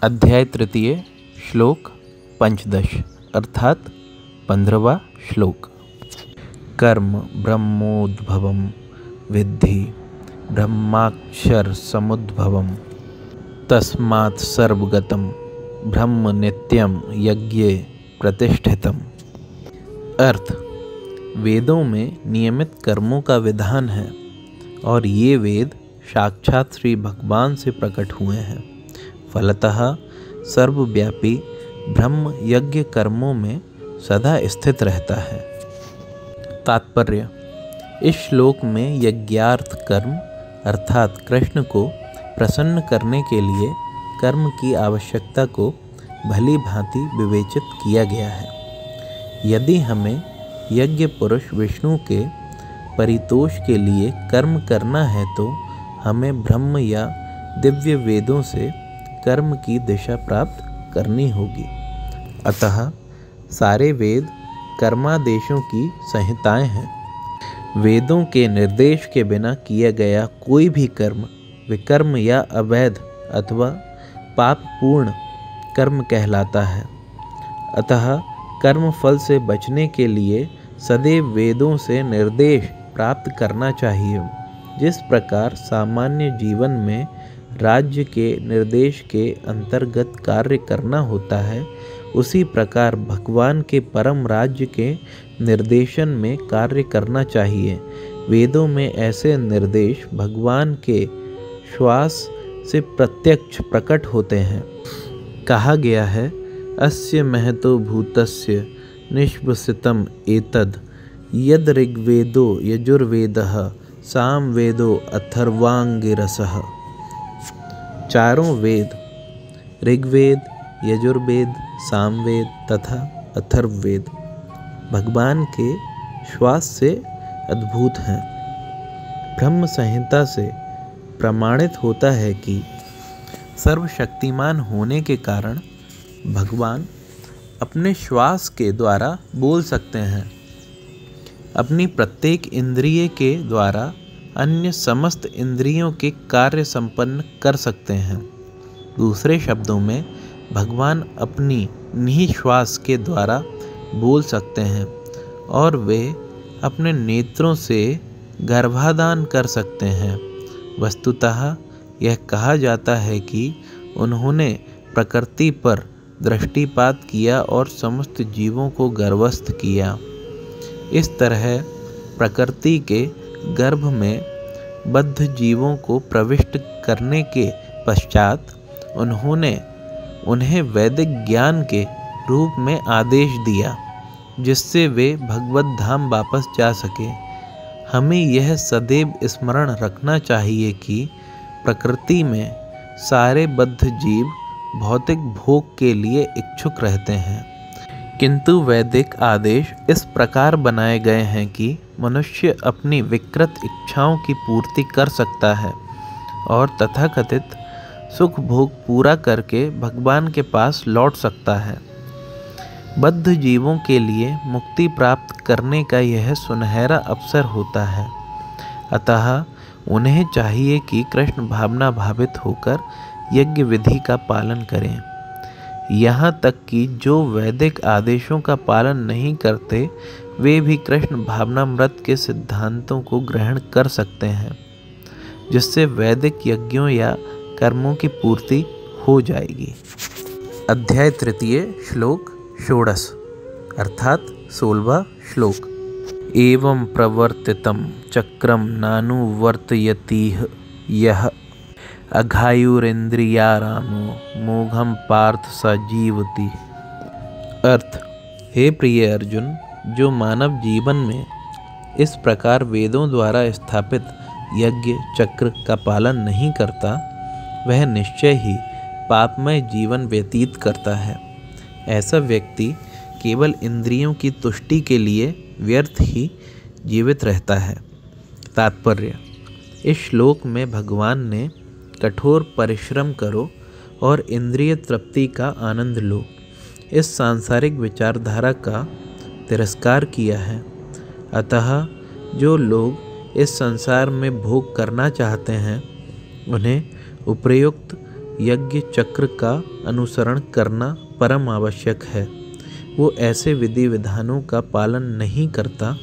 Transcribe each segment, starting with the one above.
अध्याय तृतीय श्लोक पंचदश अर्थात 15वां श्लोक। कर्म ब्रह्मोद्भवं विद्धि ब्रह्माक्षर समुद्भवं तस्मात् सर्वगतं ब्रह्म नित्यं यज्ञे प्रतिष्ठितम्। अर्थ, वेदों में नियमित कर्मों का विधान है और ये वेद साक्षात श्री भगवान से प्रकट हुए हैं। फलतः सर्वव्यापी ब्रह्म यज्ञ कर्मों में सदा स्थित रहता है। तात्पर्य, इस श्लोक में यज्ञार्थ कर्म अर्थात कृष्ण को प्रसन्न करने के लिए कर्म की आवश्यकता को भली भांति विवेचित किया गया है। यदि हमें यज्ञ पुरुष विष्णु के परितोष के लिए कर्म करना है तो हमें ब्रह्म या दिव्य वेदों से कर्म की दिशा प्राप्त करनी होगी। अतः सारे वेद कर्मादेशों की संहिताएं हैं। वेदों के निर्देश के बिना किया गया कोई भी कर्म विकर्म या अवैध अथवा पापपूर्ण कर्म कहलाता है। अतः कर्म फल से बचने के लिए सदैव वेदों से निर्देश प्राप्त करना चाहिए। जिस प्रकार सामान्य जीवन में राज्य के निर्देश के अंतर्गत कार्य करना होता है, उसी प्रकार भगवान के परम राज्य के निर्देशन में कार्य करना चाहिए। वेदों में ऐसे निर्देश भगवान के श्वास से प्रत्यक्ष प्रकट होते हैं। कहा गया है, अस्य महतो भूतस्य निष्वसितम् एतद् यद् ऋग्वेदो यजुर्वेदः सामवेदो अथर्वांगिरसः। चारों वेद ऋग्वेद, यजुर्वेद, सामवेद तथा अथर्ववेद भगवान के श्वास से अद्भुत हैं। ब्रह्म संहिता से प्रमाणित होता है कि सर्वशक्तिमान होने के कारण भगवान अपने श्वास के द्वारा बोल सकते हैं। अपनी प्रत्येक इंद्रिय के द्वारा अन्य समस्त इंद्रियों के कार्य संपन्न कर सकते हैं। दूसरे शब्दों में भगवान अपनी निःश्वास के द्वारा बोल सकते हैं और वे अपने नेत्रों से गर्भाधान कर सकते हैं। वस्तुतः यह कहा जाता है कि उन्होंने प्रकृति पर दृष्टिपात किया और समस्त जीवों को गर्भस्थ किया। इस तरह प्रकृति के गर्भ में बद्ध जीवों को प्रविष्ट करने के पश्चात उन्होंने उन्हें वैदिक ज्ञान के रूप में आदेश दिया, जिससे वे भगवत धाम वापस जा सके। हमें यह सदैव स्मरण रखना चाहिए कि प्रकृति में सारे बद्ध जीव भौतिक भोग के लिए इच्छुक रहते हैं, किंतु वैदिक आदेश इस प्रकार बनाए गए हैं कि मनुष्य अपनी विकृत इच्छाओं की पूर्ति कर सकता है और तथाकथित सुख भोग पूरा करके भगवान के पास लौट सकता है। बद्ध जीवों के लिए मुक्ति प्राप्त करने का यह सुनहरा अवसर होता है। अतः उन्हें चाहिए कि कृष्ण भावना भावित होकर यज्ञ विधि का पालन करें। यहाँ तक कि जो वैदिक आदेशों का पालन नहीं करते वे भी कृष्ण भावनामृत के सिद्धांतों को ग्रहण कर सकते हैं, जिससे वैदिक यज्ञों या कर्मों की पूर्ति हो जाएगी। अध्याय तृतीय श्लोक षोडश अर्थात 16वां श्लोक। एवं प्रवर्तितं चक्रं नानुवर्तयतीह यः अघायुरिन्द्रियारामो मोघम पार्थ स जीवति। अर्थ, हे प्रिय अर्जुन, जो मानव जीवन में इस प्रकार वेदों द्वारा स्थापित यज्ञ चक्र का पालन नहीं करता, वह निश्चय ही पापमय जीवन व्यतीत करता है। ऐसा व्यक्ति केवल इंद्रियों की तुष्टि के लिए व्यर्थ ही जीवित रहता है। तात्पर्य, इस श्लोक में भगवान ने कठोर परिश्रम करो और इंद्रिय तृप्ति का आनंद लो इस सांसारिक विचारधारा का तिरस्कार किया है। अतः जो लोग इस संसार में भोग करना चाहते हैं उन्हें उपर्युक्त यज्ञ चक्र का अनुसरण करना परम आवश्यक है। वो ऐसे विधि विधानों का पालन नहीं करता,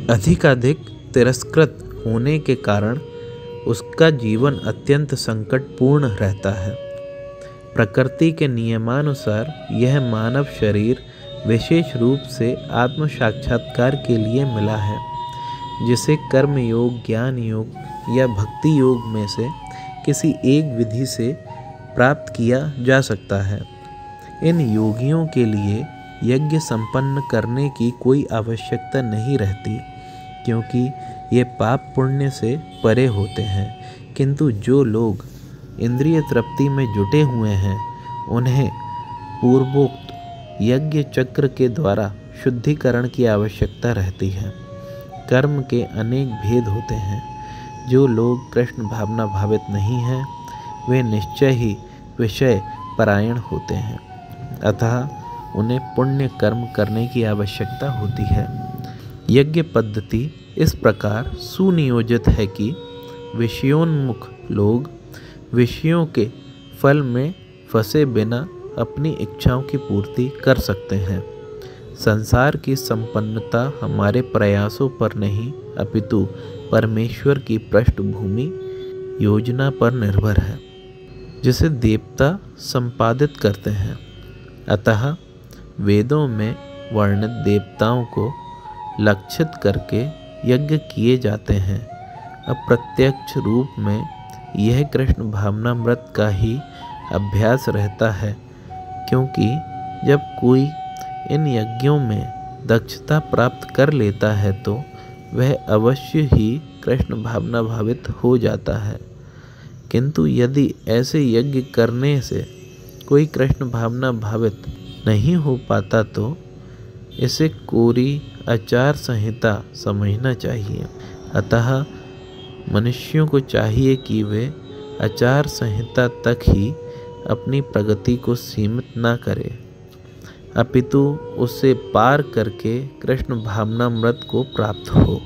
अधिकाधिक तिरस्कृत होने के कारण उसका जीवन अत्यंत संकटपूर्ण रहता है। प्रकृति के नियमानुसार यह मानव शरीर विशेष रूप से आत्म साक्षात्कार के लिए मिला है, जिसे कर्म योग, ज्ञान योग या भक्ति योग में से किसी एक विधि से प्राप्त किया जा सकता है। इन योगियों के लिए यज्ञ संपन्न करने की कोई आवश्यकता नहीं रहती, क्योंकि ये पाप पुण्य से परे होते हैं। किंतु जो लोग इंद्रिय तृप्ति में जुटे हुए हैं, उन्हें पूर्वोक्त यज्ञ चक्र के द्वारा शुद्धिकरण की आवश्यकता रहती है। कर्म के अनेक भेद होते हैं। जो लोग कृष्ण भावना भावित नहीं हैं, वे निश्चय ही विषय परायण होते हैं, अतः उन्हें पुण्य कर्म करने की आवश्यकता होती है। यज्ञ पद्धति इस प्रकार सुनियोजित है कि विषयोन्मुख लोग विषयों के फल में फंसे बिना अपनी इच्छाओं की पूर्ति कर सकते हैं। संसार की संपन्नता हमारे प्रयासों पर नहीं, अपितु परमेश्वर की पृष्ठभूमि योजना पर निर्भर है, जिसे देवता संपादित करते हैं। अतः वेदों में वर्णित देवताओं को लक्षित करके यज्ञ किए जाते हैं। अप्रत्यक्ष रूप में यह कृष्ण भावनामृत का ही अभ्यास रहता है, क्योंकि जब कोई इन यज्ञों में दक्षता प्राप्त कर लेता है तो वह अवश्य ही कृष्ण भावना भावित हो जाता है। किंतु यदि ऐसे यज्ञ करने से कोई कृष्ण भावना भावित नहीं हो पाता तो इसे कोरी आचार संहिता समझना चाहिए। अतः मनुष्यों को चाहिए कि वे आचार संहिता तक ही अपनी प्रगति को सीमित न करें, अपितु उसे पार करके कृष्ण भावनामृत को प्राप्त हो।